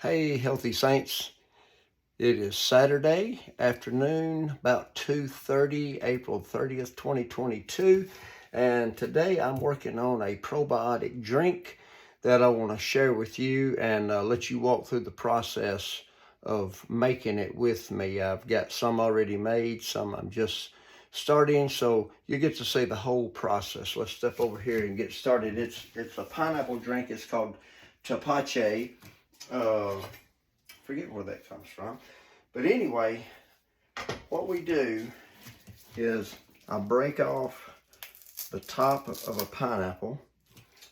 Hey, healthy saints. It is Saturday afternoon, about 2:30, April 30th, 2022. And today I'm working on a probiotic drink that I want to share with you and let you walk through the process of making it with me. I've got some already made, some I'm just starting, so you get to see the whole process. Let's step over here and get started. It's a pineapple drink. It's called Tepache. Forget where that comes from. But anyway, what we do is I break off the top of a pineapple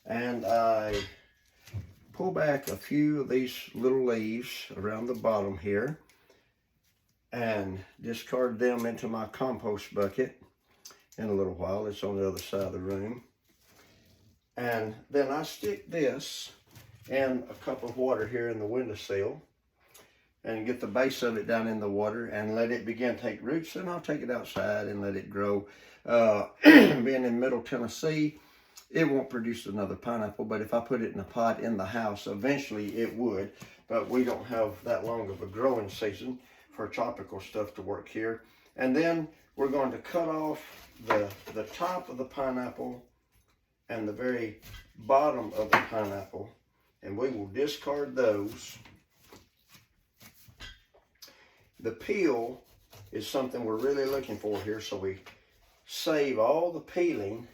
and I pull back a few of these little leaves around the bottom here and discard them into my compost bucket in a little while. It's on the other side of the room. And then I stick this in a cup of water here in the windowsill and get the base of it down in the water and let it begin to take roots. And I'll take it outside and let it grow. Being in Middle Tennessee, it won't produce another pineapple, but if I put it in a pot in the house, eventually it would. But we don't have that long of a growing season for tropical stuff to work here. And then we're going to cut off the top of the pineapple and the very bottom of the pineapple, and we will discard those. The peel is something we're really looking for here, so we save all the peeling,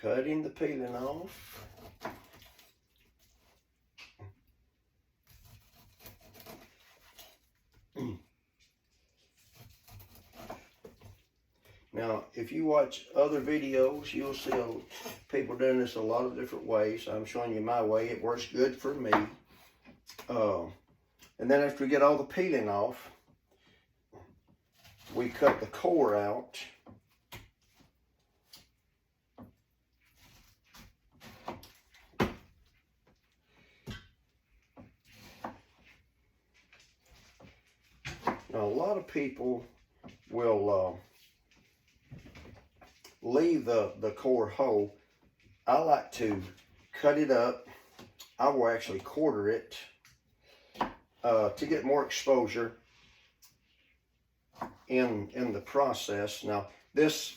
cutting the peeling off. Now, if you watch other videos, you'll see people doing this a lot of different ways. I'm showing you my way. It works good for me. And then after we get all the peeling off, we cut the core out. Now, a lot of people will leave the core whole. I like to cut it up. I will actually quarter it to get more exposure in the process. Now, this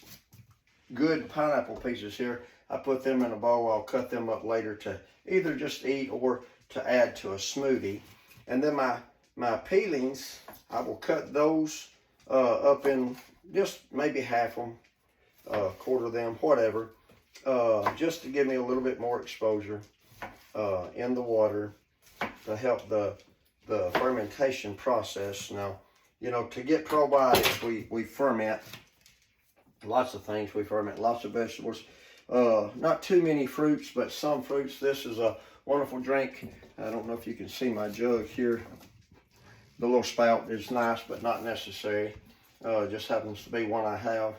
good pineapple pieces here, I put them in a bowl. I'll cut them up later to either just eat or to add to a smoothie. And then my peelings, I will cut those up in just maybe half them, quarter them, whatever, just to give me a little bit more exposure in the water to help the fermentation process. Now, you know, to get probiotics, we ferment lots of things. We ferment lots of vegetables, not too many fruits, but some fruits. This is a wonderful drink. I don't know if you can see my jug here. The little spout is nice, but not necessary. Just happens to be one I have.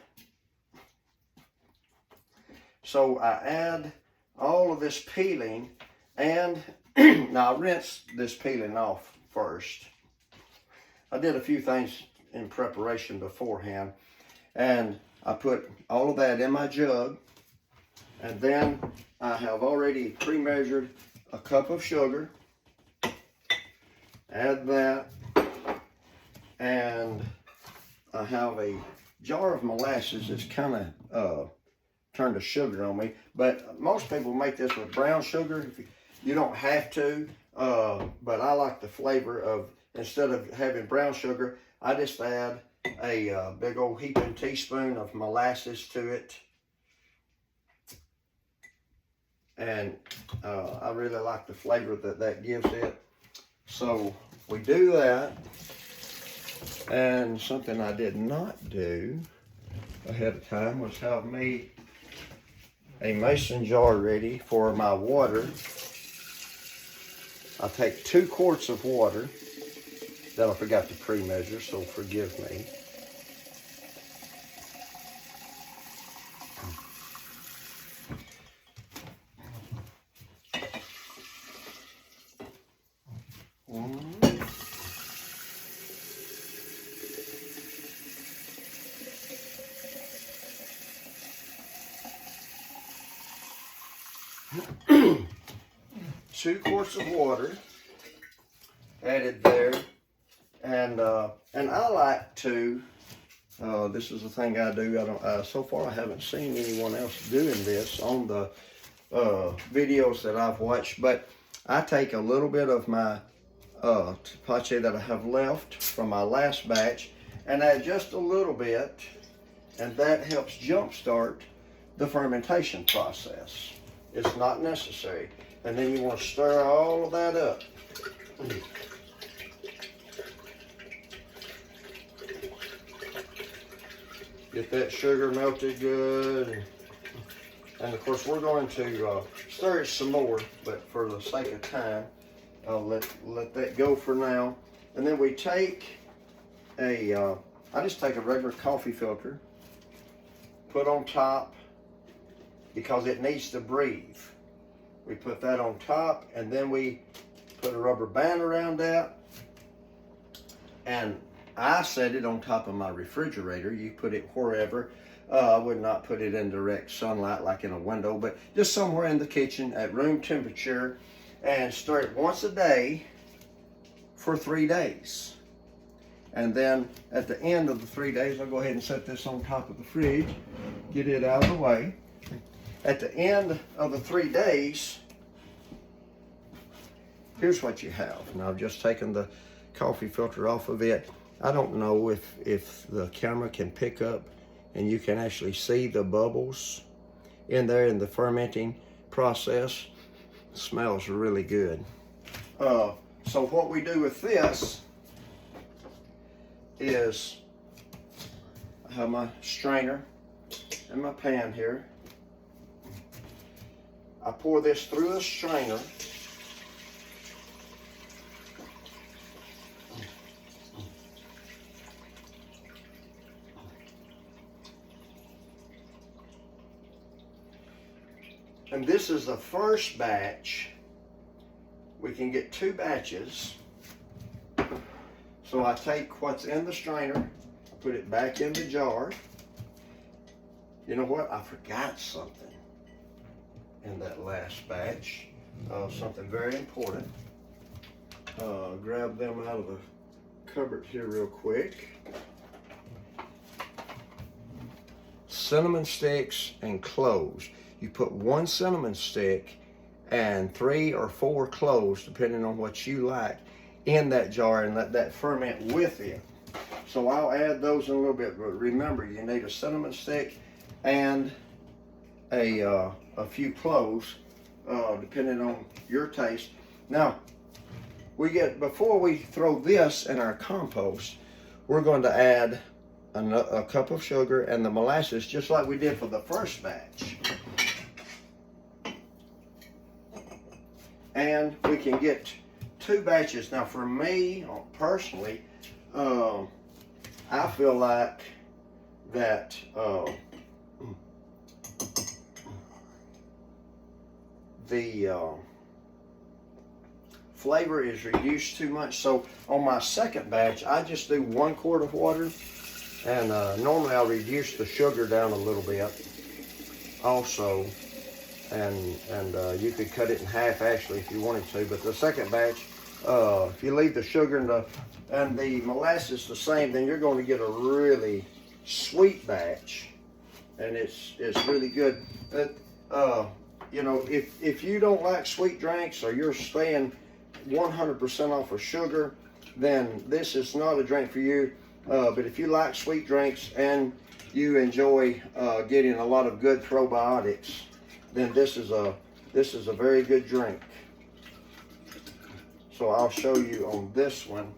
So I add all of this peeling, and now I rinse this peeling off first. I did a few things in preparation beforehand, and I put all of that in my jug, and then I have already pre-measured a cup of sugar. Add that, and I have a jar of molasses that's kind of turned to sugar on me, but most people make this with brown sugar. You don't have to, but I like the flavor of, instead of having brown sugar, I just add a big old heaping teaspoon of molasses to it. And I really like the flavor that gives it. So we do that. And something I did not do ahead of time was have made a mason jar ready for my water. I take 2 quarts of water that I forgot to pre-measure, so forgive me. 2 quarts of water added there. And I like to, this is the thing I do. So far I haven't seen anyone else doing this on the videos that I've watched, but I take a little bit of my Tepache that I have left from my last batch and add just a little bit, and that helps jumpstart the fermentation process. It's not necessary. And then you want to stir all of that up. Get that sugar melted good. And of course we're going to stir it some more, but for the sake of time, I'll let that go for now. And then we take I just take a regular coffee filter, put on top, because it needs to breathe. We put that on top, and then we put a rubber band around that, and I set it on top of my refrigerator. You put it wherever. I would not put it in direct sunlight like in a window, but just somewhere in the kitchen at room temperature, and stir it once a day for 3 days. And then at the end of the 3 days, I'll go ahead and set this on top of the fridge, get it out of the way. At the end of the 3 days, here's what you have. Now I've just taken the coffee filter off of it. I don't know if the camera can pick up and you can actually see the bubbles in there in the fermenting process. It smells really good. So what we do with this is, I have my strainer and my pan here. I pour this through a strainer. And this is the first batch. We can get 2 batches. So I take what's in the strainer, put it back in the jar. You know what? I forgot something in that last batch. Something very important. Grab them out of the cupboard here real quick. Cinnamon sticks and cloves. You put 1 cinnamon stick and 3 or 4 cloves, depending on what you like, in that jar and let that ferment with it. So I'll add those in a little bit, but remember, you need a cinnamon stick and a few cloves, depending on your taste. Now, before we throw this in our compost, we're going to add a cup of sugar and the molasses, just like we did for the first batch. And we can get 2 batches. Now for me, personally, I feel like that the flavor is reduced too much. So on my second batch, I just do 1 quart of water, and normally I'll reduce the sugar down a little bit also. And you could cut it in half actually if you wanted to. But the second batch, if you leave the sugar and the molasses the same, then you're going to get a really sweet batch, and it's really good. But you know, if you don't like sweet drinks, or you're staying 100% off of sugar, then this is not a drink for you. But if you like sweet drinks and you enjoy getting a lot of good probiotics, then this is a very good drink. So I'll show you on this one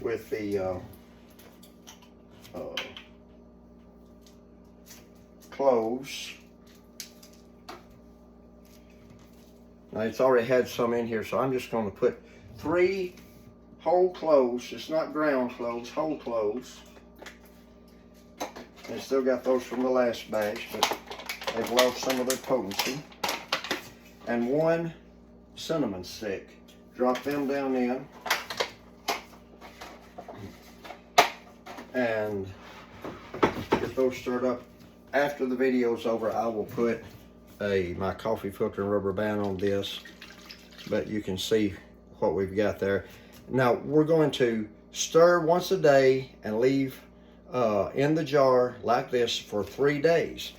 with the cloves. Now it's already had some in here, so I'm just going to put 3 whole cloves. It's not ground cloves, whole cloves. And still got those from the last batch, but they've lost some of their potency. And 1 cinnamon stick. Drop them down in. And get those stirred up. After the video's over, I will put my coffee filter and rubber band on this but you can see what we've got there. Now we're going to stir once a day and leave in the jar like this for 3 days.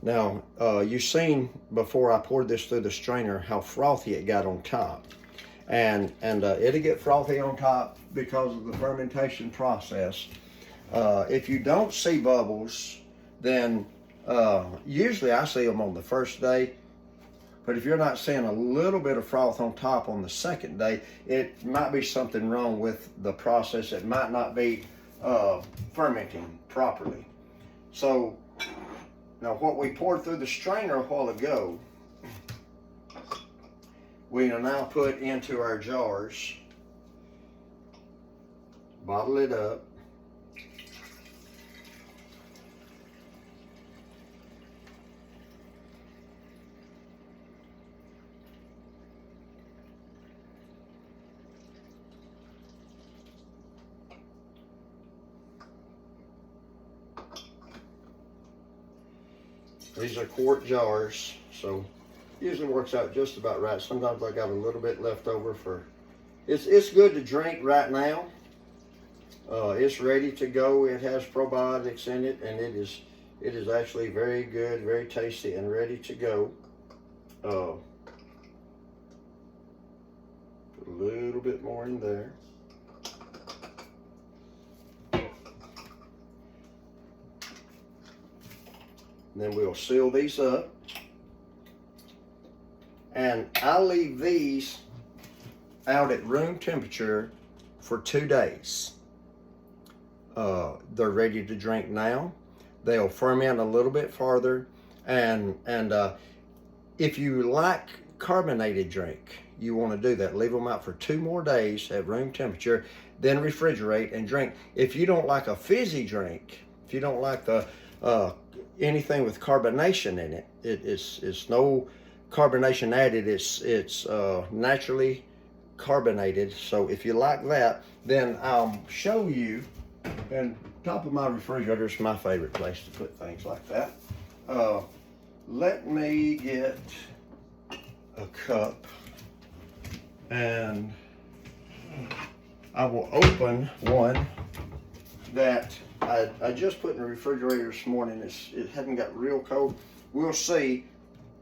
Now you've seen before I poured this through the strainer how frothy it got on top, and it'll get frothy on top because of the fermentation process. If you don't see bubbles, then usually I see them on the first day. But if you're not seeing a little bit of froth on top on the second day, it might be something wrong with the process. It might not be fermenting properly. So now what we poured through the strainer a while ago, we will now put into our jars, bottle it up. These are quart jars, so usually works out just about right. Sometimes I got a little bit left over for, it's good to drink right now. It's ready to go. It has probiotics in it, and it is actually very good, very tasty, and ready to go. Put a little bit more in there. Then we'll seal these up, and I'll leave these out at room temperature for 2 days. They're ready to drink now. They'll ferment a little bit farther, and if you like carbonated drink, you want to do that. Leave them out for 2 more days at room temperature, then refrigerate and drink. If you don't like a fizzy drink, if you don't like the anything with carbonation in it, it's no carbonation added, it's naturally carbonated. So if you like that, then I'll show you. And top of my refrigerator is my favorite place to put things like that. Let me get a cup, and I will open one that I just put in the refrigerator this morning. It hadn't got real cold. We'll see.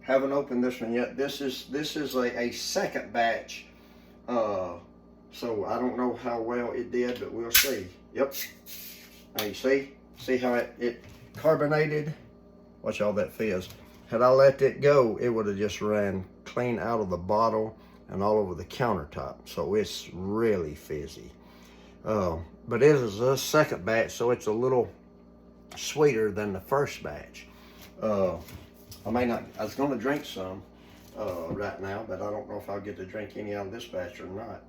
Haven't opened this one yet. This is a second batch. So I don't know how well it did, but we'll see. Yep. Now you see how it carbonated. Watch all that fizz. Had I let it go, it would have just ran clean out of the bottle and all over the countertop. So it's really fizzy. But it is a second batch, so it's a little sweeter than the first batch. I was going to drink some right now, but I don't know if I'll get to drink any out of this batch or not.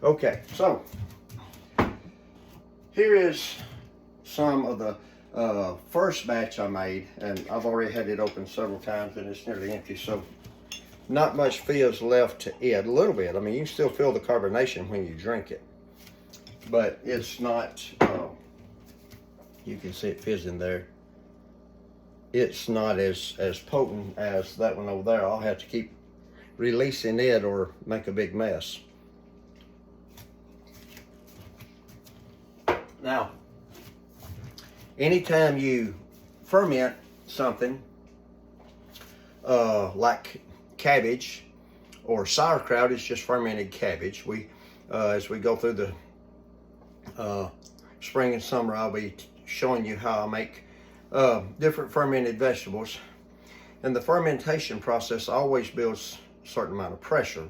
Okay, so here is some of the first batch I made, and I've already had it open several times and it's nearly empty, so not much fizz left to it. A little bit. I mean, you can still feel the carbonation when you drink it, but it's not, you can see it fizzing there. It's not as potent as that one over there. I'll have to keep releasing it or make a big mess. Now, anytime you ferment something like cabbage or sauerkraut, it's just fermented cabbage. As we go through the spring and summer, I'll be showing you how I make different fermented vegetables. And the fermentation process always builds a certain amount of pressure.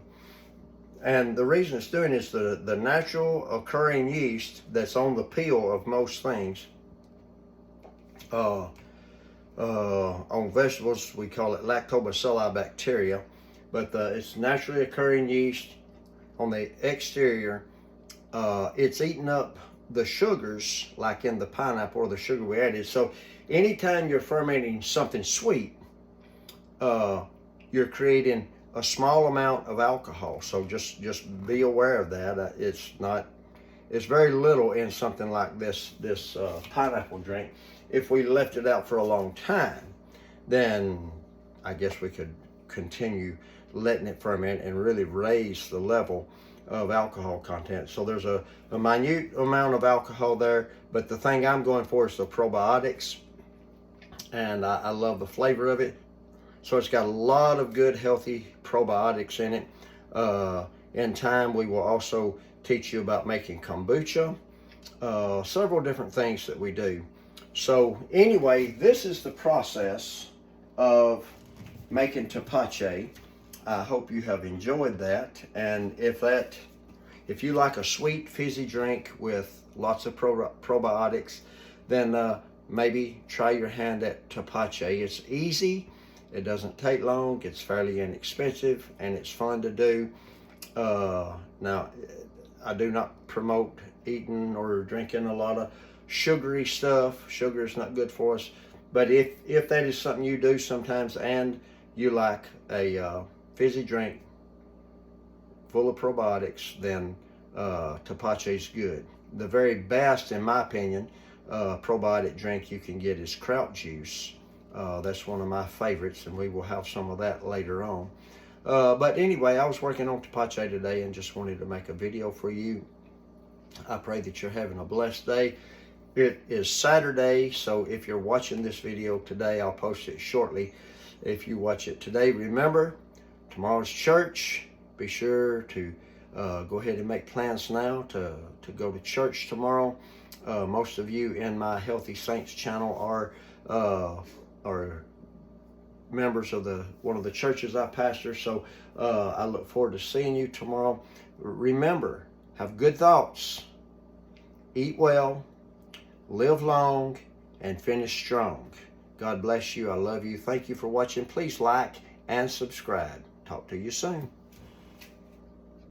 And the reason it's doing is the natural occurring yeast that's on the peel of most things. On vegetables, we call it lactobacilli bacteria, but it's naturally occurring yeast on the exterior. It's eating up the sugars, like in the pineapple or the sugar we added. So anytime you're fermenting something sweet, you're creating a small amount of alcohol. So just be aware of that. It's is very little in something like this pineapple drink. If we left it out for a long time, then I guess we could continue letting it ferment and really raise the level of alcohol content. So there's a minute amount of alcohol there, but the thing I'm going for is the probiotics, and I love the flavor of it. So it's got a lot of good healthy probiotics in it. In time we will also teach you about making kombucha, several different things that we do. So anyway, this is the process of making Tepache. I hope you have enjoyed that, and if you like a sweet fizzy drink with lots of probiotics, then maybe try your hand at Tepache. It's easy, it doesn't take long, it's fairly inexpensive, and it's fun to do. Now, I do not promote eating or drinking a lot of sugary stuff. Sugar is not good for us. But if that is something you do sometimes and you like a fizzy drink full of probiotics, then Tepache is good. The very best, in my opinion, probiotic drink you can get is kraut juice. That's one of my favorites, and we will have some of that later on. But anyway, I was working on Tepache today and just wanted to make a video for you. I pray that you're having a blessed day. It is Saturday, so if you're watching this video today, I'll post it shortly. If you watch it today, remember, tomorrow's church. Be sure to go ahead and make plans now to go to church tomorrow. Most of you in my Healthy Saints channel are members of one of the churches I pastor, so I look forward to seeing you tomorrow. Remember, have good thoughts, eat well, live long, and finish strong. God bless you. I love you. Thank you for watching. Please like and subscribe. Talk to you soon.